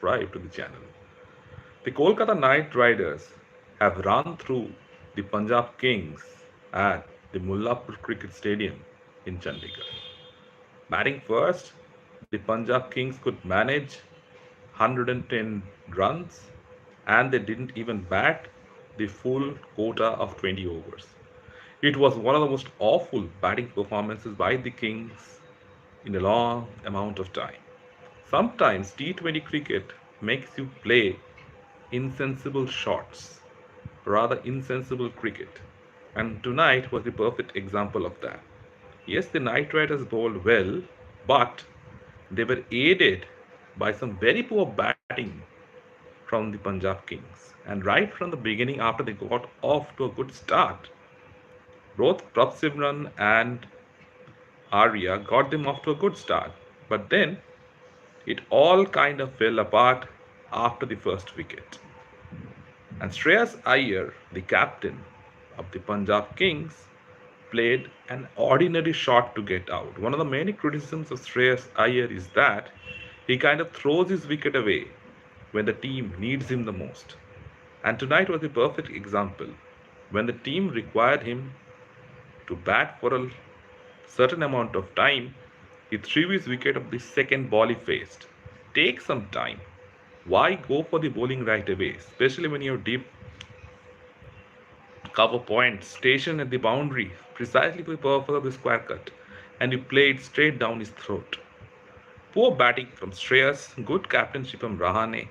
subscribe to the channel. The Kolkata Knight Riders have run through the Punjab Kings at the Mullanpur Cricket Stadium in Chandigarh. Batting first, the Punjab Kings could manage 110 runs and they didn't even bat the full quota of 20 overs. It was one of the most awful batting performances by the Kings in a long amount of time. Sometimes T20 cricket makes you play insensible shots, rather insensible cricket, and tonight was the perfect example of that. Yes, the Knight Riders bowled well, but they were aided by some very poor batting from the Punjab Kings. And right from the beginning, after they got off to a good start, both Prabhsimran and Arya got them off to a good start. But then it all kind of fell apart after the first wicket. And Shreyas Iyer, the captain of the Punjab Kings, played an ordinary shot to get out. One of the many criticisms of Shreyas Iyer is that he kind of throws his wicket away when the team needs him the most. And tonight was the perfect example. When the team required him to bat for a certain amount of time, he threw his wicket of the second ball he faced. Take some time. Why go for the bowling right away, especially when you have deep cover point stationed at the boundary precisely for the purpose of the square cut, and you play it straight down his throat. Poor batting from Shreyas, good captainship from Rahane,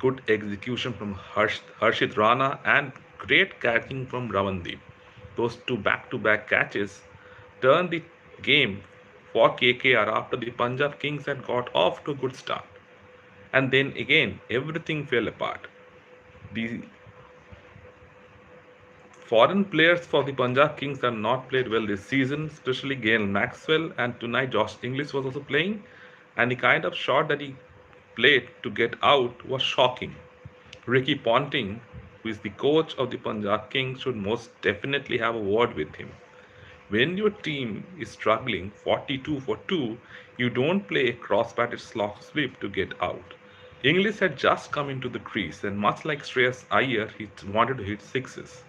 good execution from Harshit Rana, and great catching from Ravandeep. Those two back-to-back catches turned the game for KKR after the Punjab Kings had got off to a good start. And then again, everything fell apart. The foreign players for the Punjab Kings have not played well this season, especially Gail Maxwell, and tonight Josh Inglis was also playing. And the kind of shot that he played to get out was shocking. Ricky Ponting, who is the coach of the Punjab Kings, should most definitely have a word with him. When your team is struggling 42 for 2, you don't play a cross-batted slog sweep to get out. Inglis had just come into the crease, and much like Shreyas Iyer, he wanted to hit sixes.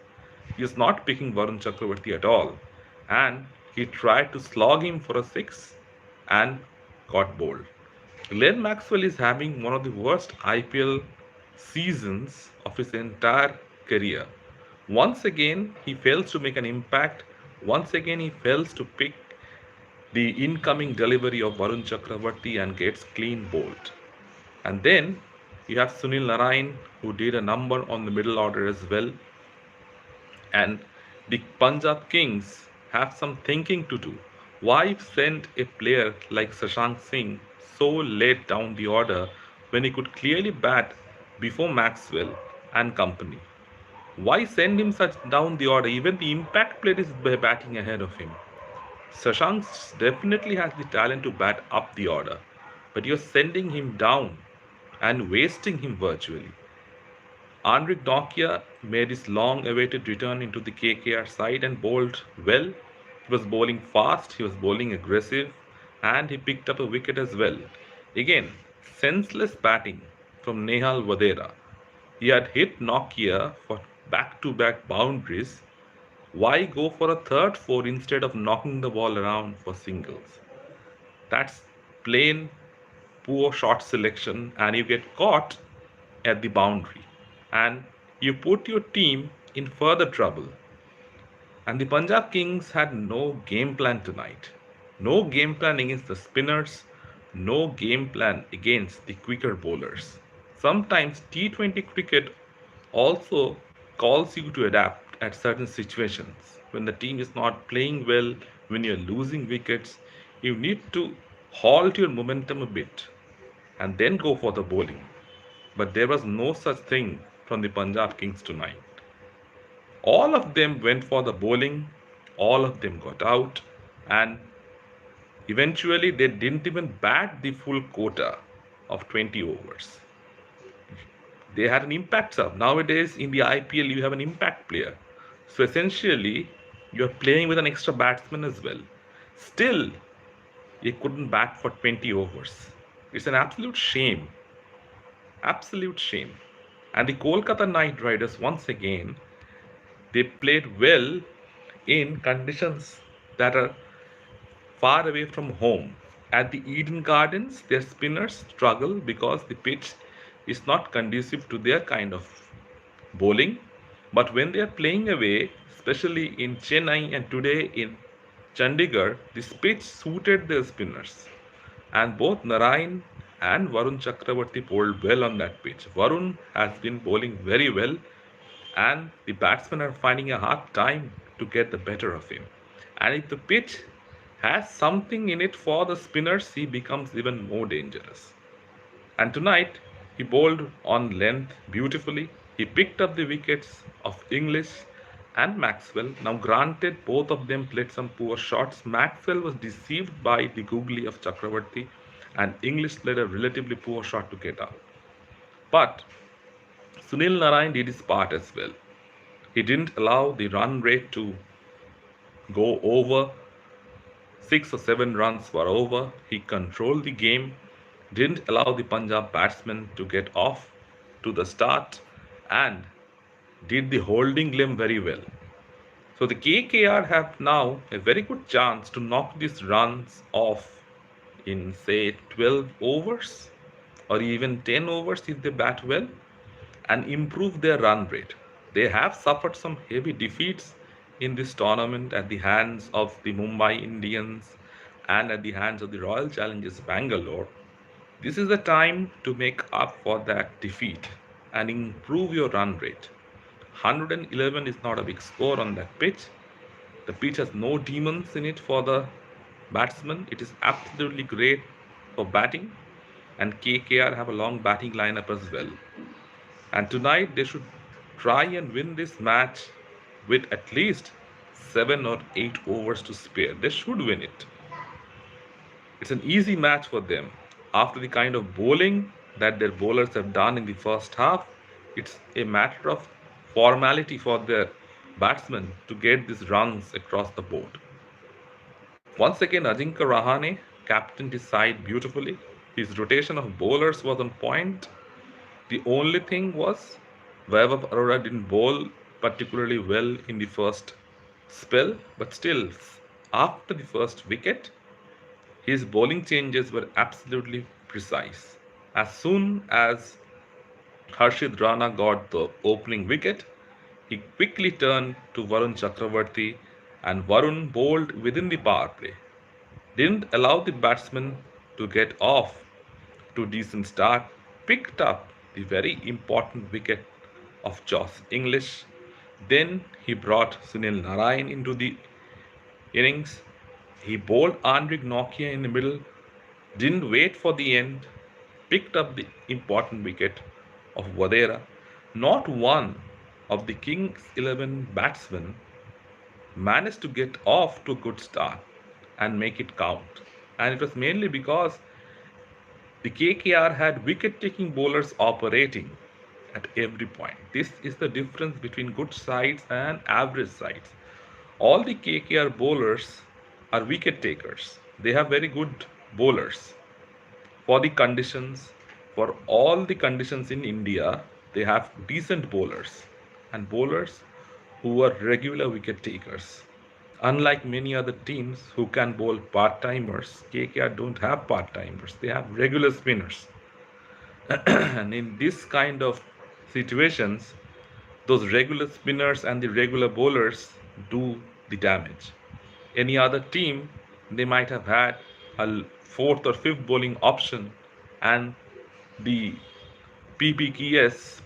He was not picking Varun Chakrabarty at all, and he tried to slog him for a six and got bowled. Glenn Maxwell is having one of the worst IPL seasons of his entire career. Once again, he fails to make an impact. Once again, he fails to pick the incoming delivery of Varun Chakrabarty and gets clean bowled. And then you have Sunil Narine, who did a number on the middle order as well. And the Punjab Kings have some thinking to do. Why send a player like Shashank Singh so late down the order when he could clearly bat before Maxwell and company? Why send him such down the order? Even the impact player is batting ahead of him. Shashank definitely has the talent to bat up the order, but you're sending him down and wasting him virtually. Anrich Nokia made his long-awaited return into the KKR side and bowled well. He was bowling fast, he was bowling aggressive, and he picked up a wicket as well. Again, senseless batting from Nehal Vadera. He had hit Nokia for back-to-back boundaries. Why go for a third four instead of knocking the ball around for singles? That's plain poor shot selection, and you get caught at the boundary, and you put your team in further trouble. And the Punjab Kings had no game plan tonight. No game plan against the spinners, no game plan against the quicker bowlers. Sometimes T20 cricket also calls you to adapt at certain situations. When the team is not playing well, when you're losing wickets, you need to halt your momentum a bit and then go for the bowling. But there was no such thing from the Punjab Kings tonight. All of them went for the bowling, all of them got out, and eventually they didn't even bat the full quota of 20 overs. They had an impact sub. Nowadays in the IPL, you have an impact player. So essentially, you're playing with an extra batsman as well. Still, you couldn't bat for 20 overs. It's an absolute shame. absolute shame. And the Kolkata Knight Riders, once again, they played well in conditions that are far away from home. At the Eden Gardens, their spinners struggle because the pitch is not conducive to their kind of bowling. But when they are playing away, especially in Chennai and today in Chandigarh, this pitch suited their spinners. And both Narine and Varun Chakrabarty bowled well on that pitch. Varun has been bowling very well, and the batsmen are finding a hard time to get the better of him. And if the pitch has something in it for the spinners, he becomes even more dangerous. And tonight, he bowled on length beautifully. He picked up the wickets of English and Maxwell. Now, granted, both of them played some poor shots. Maxwell was deceived by the googly of Chakrabarty, and English played a relatively poor shot to get out. But Sunil Narine did his part as well. He didn't allow the run rate to go over 6 or 7 runs were over. He controlled the game, didn't allow the Punjab batsmen to get off to the start, and did the holding limb very well. So the KKR have now a very good chance to knock these runs off in say 12 overs or even 10 overs if they bat well and improve their run rate. They have suffered some heavy defeats in this tournament at the hands of the Mumbai Indians and at the hands of the Royal Challengers Bangalore. This is the time to make up for that defeat and improve your run rate. 111 is not a big score on that pitch. The pitch has no demons in it for the batsmen. It is absolutely great for batting, and KKR have a long batting lineup as well. And tonight they should try and win this match with at least 7 or 8 overs to spare. They should win it. It's an easy match for them. After the kind of bowling that their bowlers have done in the first half, it's a matter of formality for their batsmen to get these runs across the board. Once again, Ajinkya Rahane captained his side beautifully. His rotation of bowlers was on point. The only thing was Vaibhav Arora didn't bowl particularly well in the first spell, but still, after the first wicket, his bowling changes were absolutely precise. As soon as Harshit Rana got the opening wicket, he quickly turned to Varun Chakrabarty, and Varun bowled within the power play. Didn't allow the batsman to get off to decent start, picked up the very important wicket of Josh English. Then he brought Sunil Narine into the innings. He bowled Anrich Nortje in the middle, didn't wait for the end, picked up the important wicket of Vadera. Not one of the Kings 11 batsmen managed to get off to a good start and make it count. And it was mainly because the KKR had wicket-taking bowlers operating at every point. This is the difference between good sides and average sides. All the KKR bowlers are wicket takers. They have very good bowlers. For the conditions, for all the conditions in India, they have decent bowlers and bowlers who are regular wicket takers. Unlike many other teams who can bowl part-timers, KKR don't have part-timers. They have regular spinners. And in this kind of situations, those regular spinners and the regular bowlers do the damage. Any other team, they might have had a fourth or fifth bowling option, and the PBKS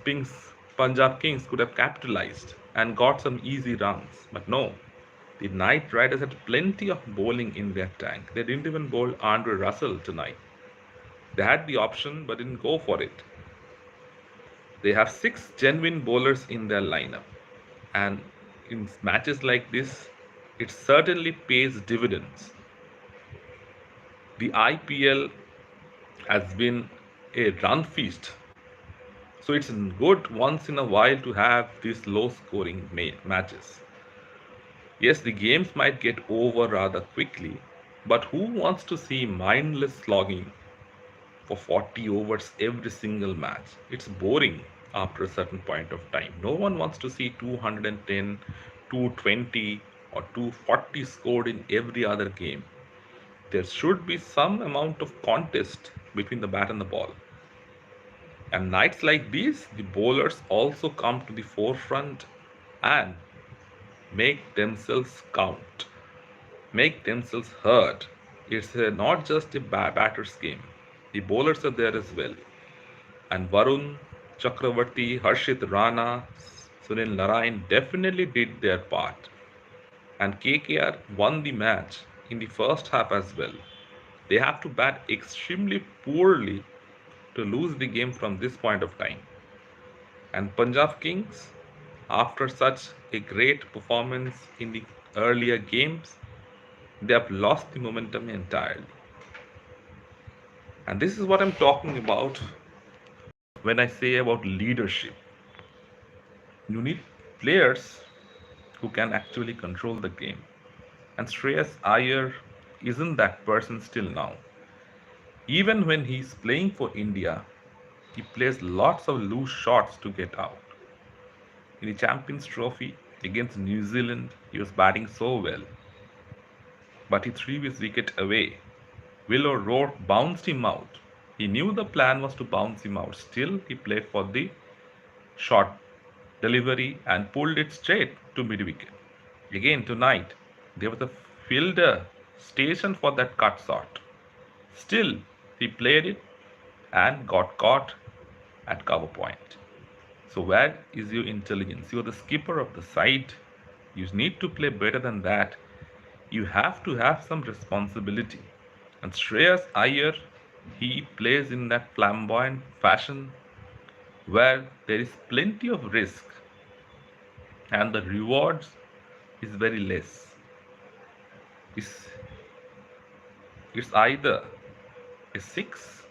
Punjab Kings could have capitalized and got some easy runs. But no, the Knight Riders had plenty of bowling in their tank. They didn't even bowl Andre Russell tonight. They had the option but didn't go for it. They have 6 genuine bowlers in their lineup. And in matches like this, it certainly pays dividends. The IPL has been a run feast. So it's good once in a while to have these low scoring matches. Yes, the games might get over rather quickly, but who wants to see mindless slogging for 40 overs every single match. It's boring after a certain point of time. No one wants to see 210, 220, or 240 scored in every other game. There should be some amount of contest between the bat and the ball. And nights like these, the bowlers also come to the forefront and make themselves count, make themselves heard. It's not just a batter's game. The bowlers are there as well. And Varun, Chakrabarty, Harshit, Rana, Sunil, Narine definitely did their part. And KKR won the match in the first half as well. They have to bat extremely poorly to lose the game from this point of time. And Punjab Kings, after such a great performance in the earlier games, they have lost the momentum entirely. And this is what I'm talking about when I say about leadership. You need players who can actually control the game. And Shreyas Iyer isn't that person still now. Even when he's playing for India, he plays lots of loose shots to get out. In the Champions Trophy against New Zealand, he was batting so well, but he threw his wicket away. Willow Rourke bounced him out. He knew the plan was to bounce him out. Still, he played for the short delivery and pulled it straight to mid-wicket. Again tonight, there was a fielder stationed for that cut shot. Still, he played it and got caught at cover point. So where is your intelligence? You're the skipper of the side. You need to play better than that. You have to have some responsibility. And Shreyas Iyer, he plays in that flamboyant fashion where there is plenty of risk and the rewards is very less. It's, it's either a six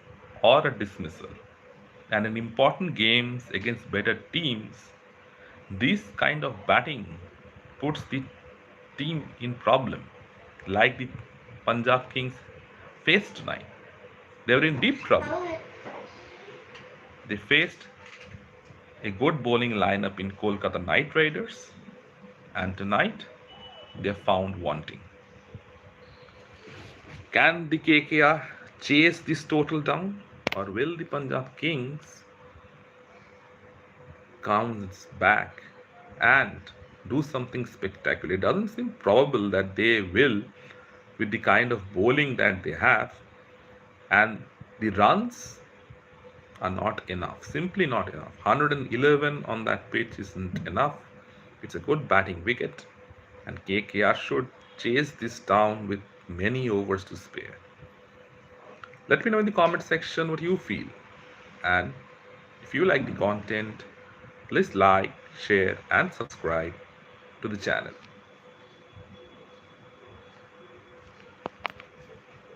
or a dismissal. And in important games against better teams, this kind of batting puts the team in problem, like the Punjab Kings faced tonight. They were in deep trouble. They faced a good bowling lineup in Kolkata Knight Riders, and tonight they are found wanting. Can the KKR chase this total down, or will the Punjab Kings comes back and do something spectacular? It doesn't seem probable that they will, with the kind of bowling that they have, and the runs are not enough, simply not enough. 111 on that pitch isn't enough. It's a good batting wicket, and KKR should chase this down with many overs to spare. Let me know in the comment section what you feel, and if you like the content, please like, share and subscribe to the channel.